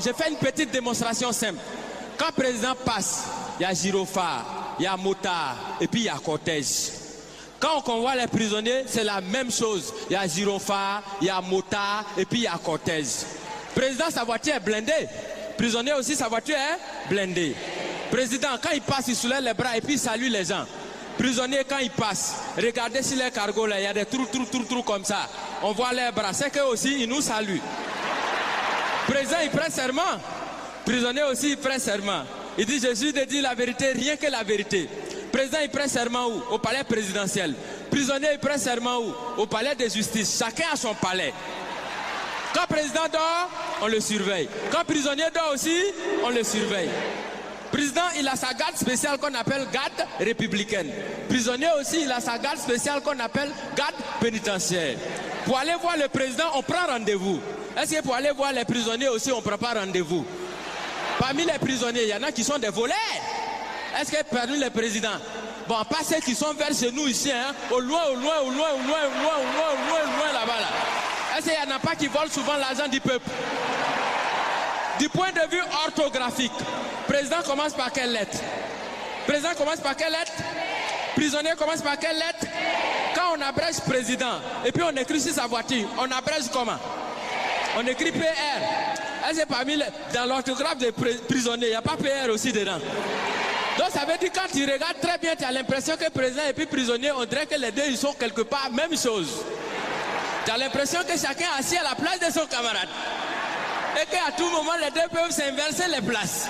J'ai fait une petite démonstration simple. Quand le président passe, il y a gyrophare, il y a motard et puis il y a cortège. Quand on convoie les prisonniers, c'est la même chose. Il y a gyrophare, il y a motard et puis il y a cortège. Président, sa voiture est blindée. Prisonnier aussi, sa voiture est blindée. Président, quand il passe, il soulève les bras et puis il salue les gens. Prisonnier, quand il passe, regardez sur les cargos là, il y a des trous comme ça. On voit les bras, c'est qu'eux aussi, ils nous saluent. Président, il prête serment. Prisonnier aussi, il prête serment. Il dit, je suis de dire la vérité, rien que la vérité. Président, il prête serment où? Au palais présidentiel. Prisonnier, il prête serment où? Au palais de justice. Chacun a son palais. Quand le président dort, on le surveille. Quand le prisonnier dort aussi, on le surveille. Président, il a sa garde spéciale qu'on appelle garde républicaine. Prisonnier aussi, il a sa garde spéciale qu'on appelle garde pénitentiaire. Pour aller voir le président, on prend rendez-vous. Est-ce que pour aller voir les prisonniers aussi, on ne prend pas rendez-vous? Parmi les prisonniers, il y en a qui sont des voleurs. Est-ce que parmi les présidents, bon, pas ceux qui sont vers chez nous ici, hein, au loin là-bas là. Est-ce qu'il n'y en a pas qui volent souvent l'argent du peuple? Du point de vue orthographique, président commence par quelle lettre? Président commence par quelle lettre? Prisonnier commence par quelle lettre? Quand on abrège président, et puis on écrit sur sa voiture, on abrège comment? On écrit PR. Est-ce que parmi dans l'orthographe des prisonniers, il n'y a pas PR aussi dedans? Donc ça veut dire quand tu regardes très bien, tu as l'impression que président et puis prisonnier, on dirait que les deux ils sont quelque part même chose. Tu as l'impression que chacun est assis à la place de son camarade. Et qu'à tout moment, les deux peuvent s'inverser les places.